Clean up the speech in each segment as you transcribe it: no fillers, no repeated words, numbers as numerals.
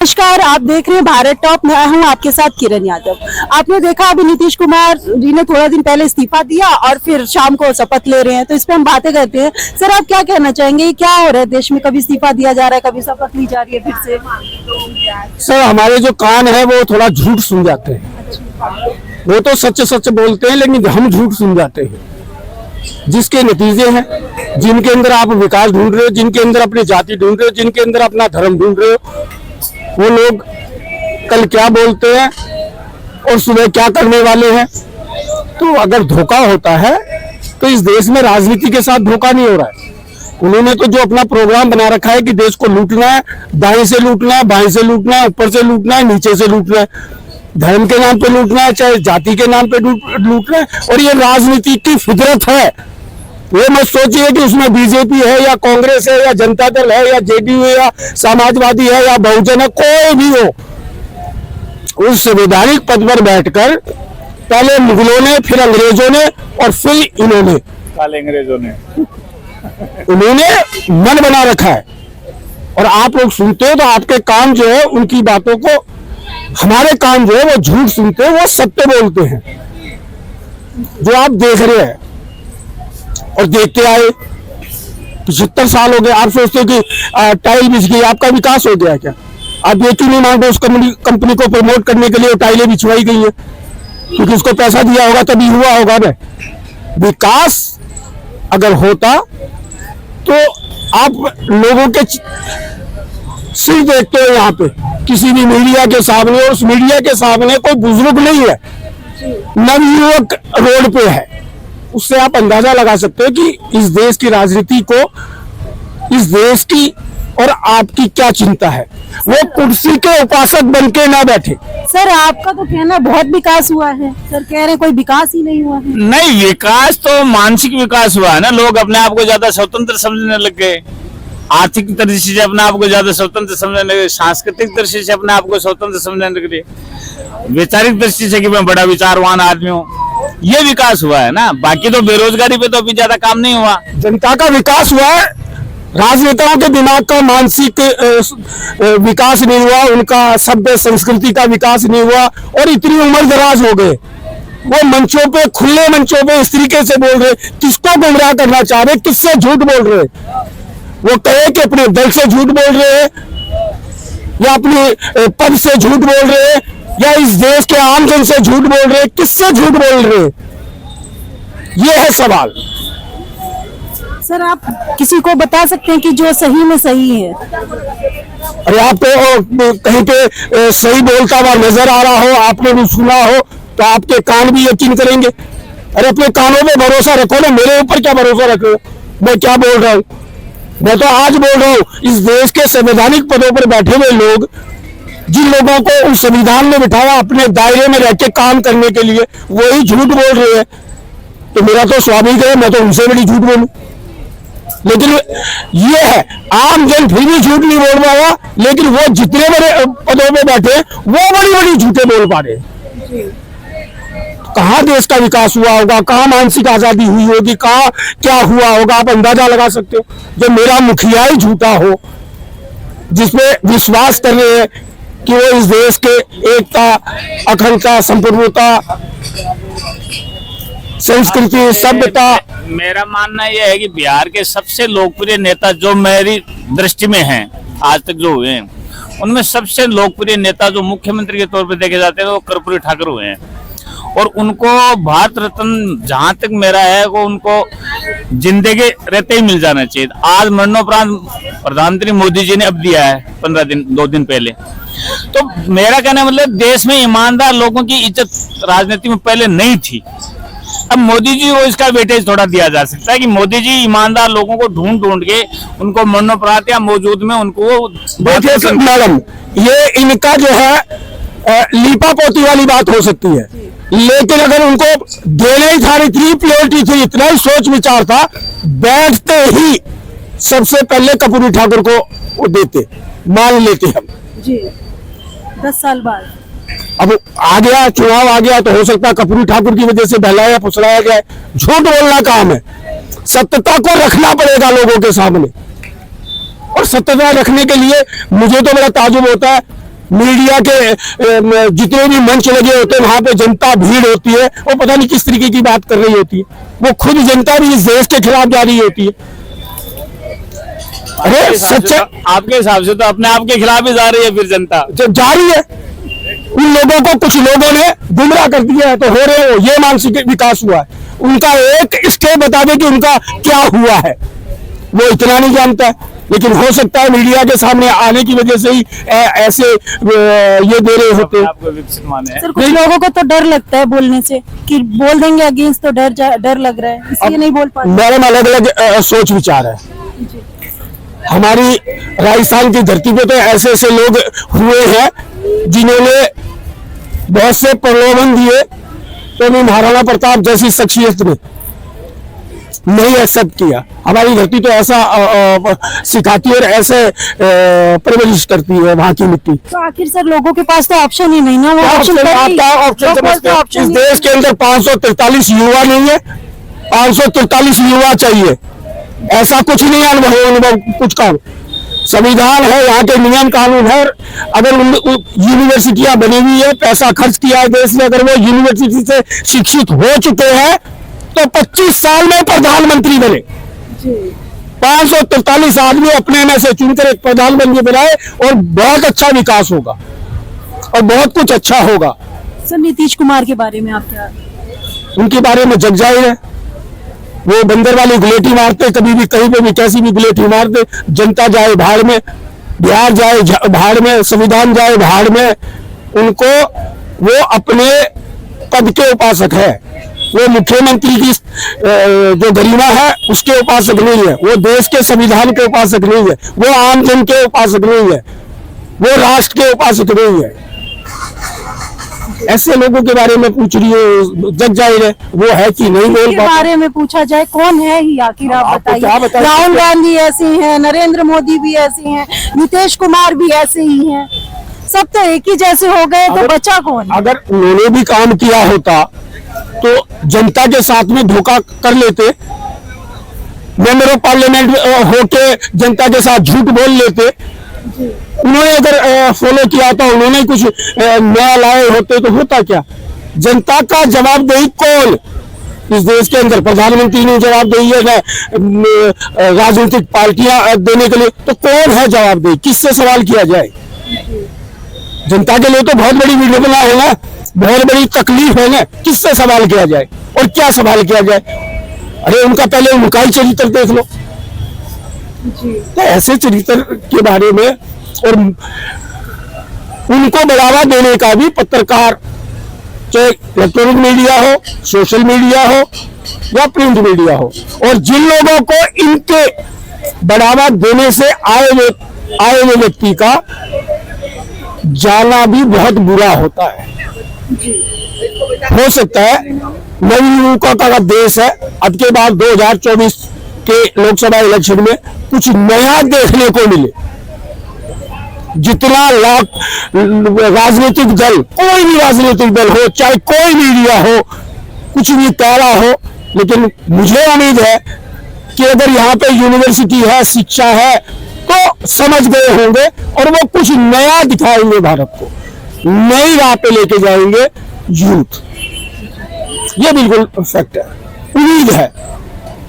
नमस्कार, आप देख रहे हैं भारत टॉप। मैं हूं आपके साथ किरण यादव। आपने देखा अभी नीतीश कुमार जी ने थोड़ा दिन पहले इस्तीफा दिया और फिर शाम को शपथ ले रहे हैं, तो इस पे हम बातें करते हैं। सर, आप क्या कहना चाहेंगे, क्या हो रहा है देश में? कभी इस्तीफा दिया जा रहा है, कभी शपथ ली जा रही है फिर से। सर, हमारे जो कान है वो थोड़ा झूठ सुन जाते हैं। वो तो सच सच बोलते हैं, लेकिन हम झूठ सुन जाते हैं। जिसके नतीजे हैं, जिनके अंदर आप विकास ढूंढ रहे हो, जिनके अंदर अपनी जाति ढूंढ रहे हो, जिनके अंदर अपना धर्म ढूंढ रहे हो, वो लोग कल क्या बोलते हैं और सुबह क्या करने वाले हैं। तो अगर धोखा होता है तो इस देश में राजनीति के साथ धोखा नहीं हो रहा है। उन्होंने तो जो अपना प्रोग्राम बना रखा है कि देश को लूटना है, दाएं से लूटना है, बाएं से लूटना है, ऊपर से लूटना है, नीचे से लूटना है, धर्म के नाम पे लूटना है, चाहे जाति के नाम पे लूटना है। और ये राजनीति की फितरत है। ये मत सोचिए कि उसमें बीजेपी है या कांग्रेस है या जनता दल है या जेडीयू है या समाजवादी है या बहुजन है, कोई भी हो। उस संवैधानिक पद पर बैठकर पहले मुगलों ने, फिर अंग्रेजों ने और फिर इन्होंने, काले अंग्रेजों ने, उन्होंने मन बना रखा है। और आप लोग सुनते हो तो आपके कान जो है उनकी बातों को, हमारे कान जो है वो झूठ सुनते हैं, वो सत्य बोलते हैं। जो आप देख रहे हैं और देखते आए 75 साल हो गए। आप सोचते हो कि टाइल बिछ गई, आपका विकास हो गया क्या? आप ये क्यों नहीं मानते उस कंपनी को प्रमोट करने के लिए टाइलें बिछवाई गई है? क्योंकि उसको पैसा दिया होगा तभी हुआ होगा ना। विकास अगर होता तो आप लोगों के सिर देखते हो यहाँ पे किसी भी मीडिया के सामने, और उस मीडिया के सामने कोई बुजुर्ग नहीं है, नवयुवक रोड पे है। उससे आप अंदाजा लगा सकते हो कि इस देश की राजनीति को, इस देश की और आपकी क्या चिंता है। वो कुर्सी के उपासक बनके ना बैठे। सर, आपका तो कहना बहुत विकास हुआ है, सर कह रहे हैं कोई विकास ही नहीं हुआ है। नहीं, विकास तो मानसिक विकास हुआ है ना। लोग अपने आप को ज्यादा स्वतंत्र समझने लग गए, आर्थिक दृष्टि से अपने आप को ज्यादा स्वतंत्र समझने लगे, सांस्कृतिक दृष्टि से अपने आप को स्वतंत्र समझने लग गए, वैचारिक दृष्टि से कि मैं बड़ा विचारवान आदमी हूँ। ये विकास हुआ है ना। बाकी तो बेरोजगारी पे तो अभी ज्यादा काम नहीं हुआ। जनता का विकास हुआ है, राजनेताओं के दिमाग का मानसिक विकास नहीं हुआ, उनका सभ्य संस्कृति का विकास नहीं हुआ। और इतनी उम्र दराज हो गए, वो मंचों पे, खुले मंचों पे इस तरीके से बोल रहे, किसको गुमराह करना चाह रहे, किससे झूठ बोल रहे। वो कहे कि अपने दल से झूठ बोल रहे हैं, या अपने पद से झूठ बोल रहे हैं, या इस देश के आम जन से झूठ बोल रहे हैं, किससे झूठ बोल रहे हैं, ये है सवाल। सर, आप किसी को बता सकते हैं कि जो सही में सही है? अरे आपको कहीं पे सही बोलता हुआ नजर आ रहा हो, आपने भी सुना हो, तो आपके कान भी यकीन करेंगे। अरे अपने कानों पे भरोसा रखो ना, मेरे ऊपर क्या भरोसा रखो? मैं क्या बोल रहा हूँ? मैं तो आज बोल रहा हूँ, इस देश के संवैधानिक पदों पर बैठे हुए लोग, जिन लोगों को उस संविधान में बिठाया अपने दायरे में रह के काम करने के लिए, वही झूठ बोल रहे हैं। तो मेरा तो स्वाभाविक है मैं तो उनसे बड़ी झूठ बोलूं। लेकिन ये है, आम जन फिर भी झूठ नहीं बोल रहा हुआ, लेकिन वो जितने बड़े पदों में बैठे वो बड़ी बड़ी झूठे बोल पा रहे। कहाँ देश का विकास हुआ होगा, कहाँ मानसिक आजादी हुई होगी, कहाँ क्या हुआ होगा, आप अंदाजा लगा सकते हो। जब मेरा मुखिया ही झूठा हो, जिसमें विश्वास कर रहे हैं कि वो इस देश के एकता, अखंडता, संप्रभुता, संस्कृति, सभ्यता। मेरा मानना यह है कि बिहार के सबसे लोकप्रिय नेता जो मेरी दृष्टि में हैं, आज तक जो हुए हैं, उनमें सबसे लोकप्रिय नेता जो मुख्यमंत्री के तौर पर देखे जाते हैं वो कर्पूरी ठाकुर हुए हैं। और उनको भारत रत्न जहां तक मेरा है वो उनको जिंदगी रहते ही मिल जाना चाहिए। आज मरणोपरांत प्रधानमंत्री मोदी जी ने अब दिया है 2 दिन पहले। तो मेरा कहना मतलब देश में ईमानदार लोगों की इज्जत राजनीति में पहले नहीं थी। अब मोदी जी को इसका वेटेज थोड़ा दिया जा सकता है कि मोदी जी ईमानदार लोगों को ढूंढ के उनको मरणोपरांत या मौजूद में उनको। देखिए मैडम, ये इनका जो है लीपा पोती वाली बात हो सकती है, लेकिन अगर उनको देने ही था, इतनी प्योरिटी थी, इतना ही सोच विचार था, बैठते ही सबसे पहले कर्पूरी ठाकुर को वो देते, मान लेते हम जी। 10 साल बाद अब आ गया, चुनाव आ गया, तो हो सकता है कर्पूरी ठाकुर की वजह से बहलाया फुसलाया गया। झूठ बोलना काम है, सत्यता को रखना पड़ेगा लोगों के सामने। और सत्यता रखने के लिए मुझे तो बड़ा ताजुब होता है मीडिया के जितने भी मंच लगे होते हैं वहां पे जनता भीड़ होती है, वो पता नहीं किस तरीके की बात कर रही होती है। वो खुद जनता भी इस देश के खिलाफ जा रही होती है। अरे सच्चा आपके हिसाब से तो अपने आप के खिलाफ ही जा रही है फिर जनता, जब जा रही है। उन लोगों को कुछ लोगों ने गुमराह कर दिया है, तो हो रहे हो ये मानसिक विकास हुआ है। उनका एक स्टेप बता दे कि उनका क्या हुआ है, वो इतना नहीं जानता है। लेकिन हो सकता है मीडिया के सामने आने की वजह से ही ऐसे ये दे रहे होते हैं। आपको विकसित माने हैं। सर कुछ लोगों को तो डर लगता है बोलने से, कि बोल देंगे अगेंस्ट तो डर लग रहा है, इसलिए नहीं बोल पाते। मेरे में अलग अलग सोच विचार है। हमारी राजस्थान की धरती पे तो ऐसे ऐसे लोग हुए हैं जिन्होंने बहुत से प्रलोभन दिए, तो भी महाराणा प्रताप जैसी शख्सियत ने नहीं एक्सेप्ट किया। हमारी धरती तो ऐसा सिखाती है और ऐसे परवरिश करती है वहां की मिट्टी। तो आखिर सर लोगों के पास तो ऑप्शन ही नहीं ना, वो ऑप्शन आप क्या ऑप्शन समझते हैं? इस देश के अंदर 543 युवा नहीं है, 543 युवा चाहिए। ऐसा कुछ नहीं है अनुभव कुछ का। संविधान है, यहाँ के नियम कानून है। अगर यूनिवर्सिटियां बनी हुई है, पैसा खर्च किया है देश ने, अगर वो यूनिवर्सिटी से शिक्षित हो चुके हैं तो 25 साल में प्रधानमंत्री बने। 543 आदमी अपने में से चुनकर एक प्रधानमंत्री बनाए और बहुत अच्छा विकास होगा और बहुत कुछ अच्छा होगा। सर नीतीश कुमार के बारे में आप क्या? उनके बारे में जग जाहिर है, वो बंदर वाली गुलेटी मारते, कभी भी कहीं पे भी कैसी भी गुलेटी मारते। जनता जाए भाड़ में, बिहार जाए भाड़ में, संविधान जाए भाड़ में। उनको वो अपने पद के उपासक है। वो मुख्यमंत्री की जो गरिमा है उसके उपासक नहीं है, वो देश के संविधान के उपासक नहीं है, वो आम जन के उपासक नहीं है, वो राष्ट्र के उपासक नहीं है। ऐसे लोगों के बारे में पूछ रही है, जग जाहिर है वो है कि नहीं बोल पाते। बारे में पूछा जाए कौन है ही आखिर आप बताइए। राहुल गांधी ऐसे हैं, नरेंद्र मोदी भी ऐसे हैं, नीतीश कुमार भी ऐसे ही हैं, सब तो एक ही जैसे हो गए, तो बचा कौन? अगर उन्होंने भी काम किया होता तो जनता के साथ में धोखा कर लेते, मेंबर ऑफ पार्लियामेंट होके जनता के साथ झूठ बोल लेते। उन्होंने अगर फॉलो किया था, उन्होंने कुछ नया लाए होते तो होता क्या? जनता का जवाबदेही कौन इस देश के अंदर? प्रधानमंत्री ने जवाबदेही है ना राजनीतिक पार्टियां देने के लिए, तो कौन है जवाबदेही? किससे सवाल किया जाए? जनता के लिए तो बहुत बड़ी वीडियो बना है ना, बहुत बड़ी तकलीफ है ना, किससे सवाल किया जाए और क्या सवाल किया जाए? अरे उनका पहले उनका ही चरित्र देख लो। तो ऐसे चरित्र के बारे में और उनको बढ़ावा देने का भी पत्रकार, चाहे इलेक्ट्रॉनिक मीडिया हो, सोशल मीडिया हो या प्रिंट मीडिया हो, और जिन लोगों को इनके बढ़ावा देने से आए हुए व्यक्ति का जाना भी बहुत बुरा होता है। हो सकता है नवयुवकों का देश है, अब के बाद 2024 के लोकसभा इलेक्शन में कुछ नया देखने को मिले। जितना राजनीतिक दल, कोई भी राजनीतिक दल हो, चाहे कोई मीडिया हो, कुछ भी कह रहा हो, लेकिन मुझे उम्मीद है कि अगर यहाँ पे यूनिवर्सिटी है, शिक्षा है, तो समझ गए होंगे और वो कुछ नया दिखाएंगे, भारत को नई राह पे लेके जाएंगे यूथ। ये बिल्कुल फैक्ट है, उम्मीद है।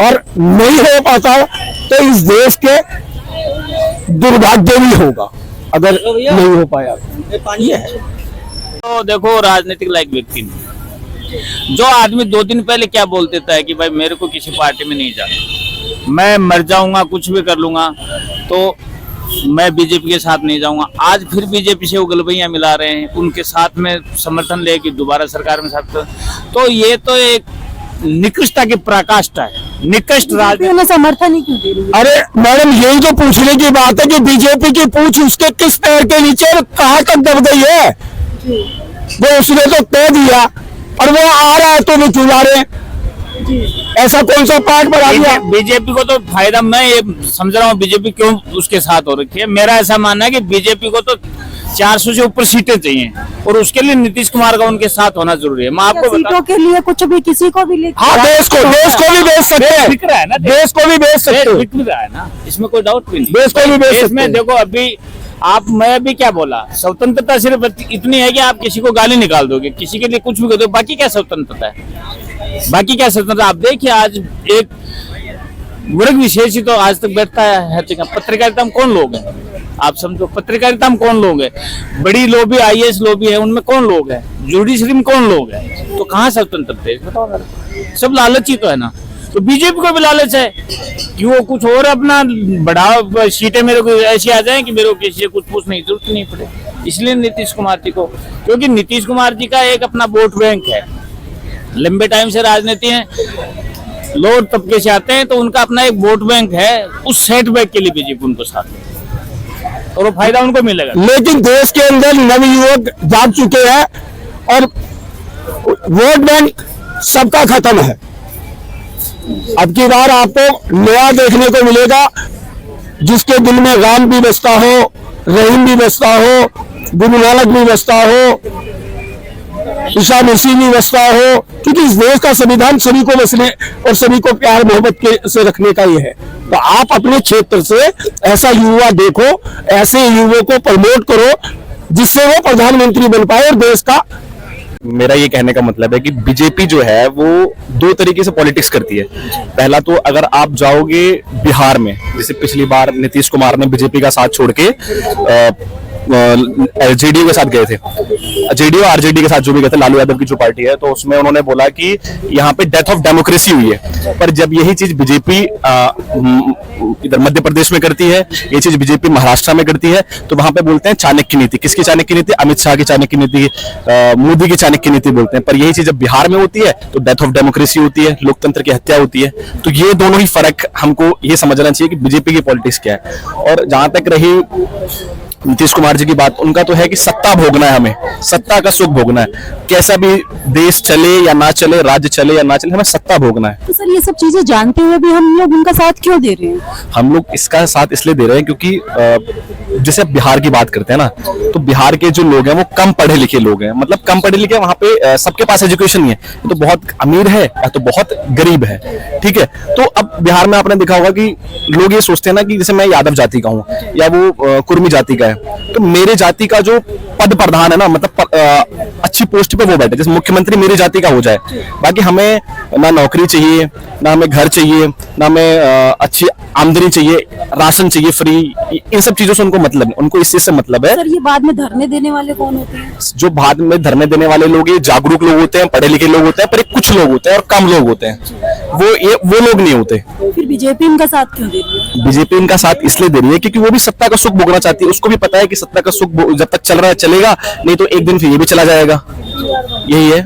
और नहीं हो पाता तो इस देश के दुर्भाग्य भी होगा अगर नहीं हो पाया। ये है। तो देखो, राजनीतिक लायक व्यक्ति नहीं, जो आदमी 2 दिन पहले क्या बोल देता है कि भाई मेरे को किसी पार्टी में नहीं जाना, मैं मर जाऊंगा, कुछ भी कर लूंगा, तो मैं बीजेपी के साथ नहीं जाऊंगा। आज फिर बीजेपी से वो गलबैयां मिला रहे हैं, उनके साथ में समर्थन लेके दोबारा सरकार में साथ, तो ये तो एक निकृष्टता की पराकाष्ठा है। निकृष्ट राजनीति समर्थन ही क्यों दे रही है? अरे मैडम, यही तो पूछने की बात है कि बीजेपी की पूछ उसके किस पैर के नीचे कहाँ तक दब गई है? वो उसने तो कह दिया और वो आ रहा है तो वो चुरा रहे हैं। ऐसा कौन सा पार्ट बढ़ा दिया? बीजेपी को तो फायदा, मैं ये समझ रहा हूँ बीजेपी क्यों उसके साथ हो रखी है। मेरा ऐसा मानना है कि बीजेपी को तो 400 से ऊपर सीटें चाहिए और उसके लिए नीतीश कुमार का उनके साथ होना जरूरी है। मैं आपको सीटों के लिए कुछ भी किसी को भी हाँ, देश को भी बेच सकते हैं, बिक रहा है ना, देश को भी बेच सकते हैं, बिक रहा है ना, इसमें कोई डाउट भी नहीं। देश को भी बेच सकते हैं। देखो अभी आप, मैं भी क्या बोला, स्वतंत्रता सिर्फ इतनी है कि आप किसी को गाली निकाल दोगे, किसी के लिए कुछ भी कर दो, बाकी क्या स्वतंत्रता है? बाकी क्या स्वतंत्रता? आप देखिए आज एक वर्ग विशेष ही तो आज तक बैठता है हर जगह। पत्रकारिता में कौन लोग हैं? आप समझो, पत्रकारिता में कौन लोग हैं? बड़ी लॉबी, IAS लॉबी है, उनमें कौन लोग हैं? जुडिशरी में कौन लोग हैं? तो कहाँ स्वतंत्रता है बताओ जरा। सब लालची तो है ना। तो बीजेपी को भी लालच है कि वो कुछ और अपना बढ़ाओ, सीटें मेरे को ऐसी आ जाए कि मेरे को किसी से कुछ पूछने की जरूरत नहीं पड़े। इसलिए नीतीश कुमार जी को, क्योंकि नीतीश कुमार जी का एक अपना वोट बैंक है, लंबे टाइम से राजनीति है, लोअर तबके से आते हैं, तो उनका अपना एक वोट बैंक है। उस सेट बैंक के लिए बीजेपी उनको साथ है और वो फायदा उनको मिलेगा। लेकिन देश के अंदर नवयुवक जाग चुके हैं और वोट बैंक सबका खत्म है। अब की बार आपको नया देखने को मिलेगा, जिसके दिल में राम भी बसता हो, रहीम भी बसता हो, गुरु नानक भी बसता हो, ईसा मसीह भी बसता हो, क्योंकि इस देश का संविधान सभी को बसने और सभी को प्यार मोहब्बत के से रखने का ही है। तो आप अपने क्षेत्र से ऐसा युवा देखो, ऐसे युवाओं को प्रमोट करो जिससे वो प्रधानमंत्री बन पाए और देश का। मेरा ये कहने का मतलब है कि बीजेपी जो है वो दो तरीके से पॉलिटिक्स करती है। पहला तो अगर आप जाओगे बिहार में, जैसे पिछली बार नीतीश कुमार ने बीजेपी का साथ छोड़ के जेडीयू के साथ गए थे, जेडीयू आरजेडी के साथ जो भी गए थे, लालू यादव की जो पार्टी है, तो उसमें उन्होंने बोला कि यहाँ पे डेथ ऑफ डेमोक्रेसी हुई है। पर जब यही चीज बीजेपी इधर मध्य प्रदेश में करती है, ये चीज बीजेपी महाराष्ट्र में करती है, तो वहां पे बोलते हैं चाणक्य नीति। किसकी चाणक्य नीति? अमित शाह की चाणक्य नीति, मोदी की चाणक्य नीति बोलते हैं। पर यही चीज जब बिहार में होती है तो डेथ ऑफ डेमोक्रेसी होती है, लोकतंत्र की हत्या होती है। तो ये दोनों ही फर्क हमको ये समझना चाहिए कि बीजेपी की पॉलिटिक्स क्या है। और जहां तक रही नीतीश कुमार जी की बात, उनका तो है कि सत्ता भोगना है, हमें सत्ता का सुख भोगना है। कैसा भी देश चले या ना चले, राज्य चले या ना चले, हमें सत्ता भोगना है। तो सर ये सब चीजें जानते हुए भी हम लोग उनका साथ क्यों दे रहे हैं? हम लोग इसका साथ इसलिए दे रहे हैं क्योंकि जैसे अब बिहार की बात करते हैं ना, तो बिहार के जो लोग हैं वो कम पढ़े लिखे लोग हैं। मतलब कम पढ़े लिखे, वहां पे सबके पास एजुकेशन नहीं है, तो बहुत अमीर है या तो बहुत गरीब है, ठीक है। तो अब बिहार में आपने देखा होगा कि लोग ये सोचते हैं ना कि जैसे मैं यादव जाति का हूँ या वो कुर्मी जाति का है, तो मेरे जाति का जो पद प्रधान है ना, मतलब अच्छी पोस्ट पे वो बैठे, जैसे मुख्यमंत्री मेरी जाति का हो जाए। बाकी हमें ना नौकरी चाहिए, ना हमें घर चाहिए, ना हमें अच्छी आमदनी चाहिए, राशन चाहिए फ्री, इन सब चीजों से उनको मतलब, उनको इस चीज से मतलब है। सर ये बाद में धरने देने वाले कौन होते हैं? जो बाद में धरने देने वाले लोग, ये जागरूक लोग होते हैं, पढ़े लिखे लोग होते हैं, पर एक कुछ लोग होते हैं और कम लोग होते हैं, वो लोग नहीं होते। फिर बीजेपी इनका साथ क्यों दे रही है? बीजेपी इनका साथ इसलिए दे रही है क्योंकि वो भी सत्ता का सुख भोगना चाहती है। उसको भी पता है कि सत्ता का सुख जब तक चल रहा है चलेगा, नहीं तो एक दिन फिर ये भी चला जाएगा। यही है।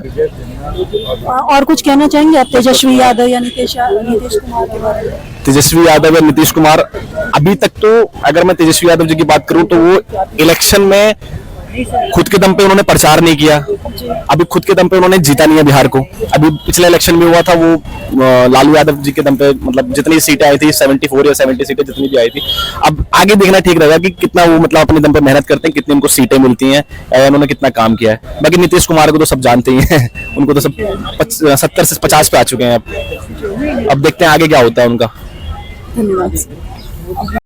और कुछ कहना चाहेंगे आप तेजस्वी यादव या नीतीश कुमार के बारे में? तेजस्वी यादव या नीतीश कुमार, अभी तक तो अगर मैं तेजस्वी यादव जी की बात करूं तो वो इलेक्शन में खुद के दम पे उन्होंने प्रचार नहीं किया, अभी खुद के दम पे उन्होंने जीता नहीं है बिहार को। अभी पिछले इलेक्शन में हुआ था वो लालू यादव जी के दम पे, मतलब जितनी सीटें आई थी 74 या 70 सीटें जितनी भी आई थी। अब आगे देखना ठीक रहेगा कि कितना वो मतलब अपने दम पे मेहनत करते हैं, कितनी उनको सीटें मिलती हैं या उन्होंने कितना काम किया है। बाकी नीतीश कुमार को तो सब जानते ही हैं, उनको तो सब 70 से 50 पे आ चुके हैं। अब देखते हैं आगे क्या होता है उनका। धन्यवाद।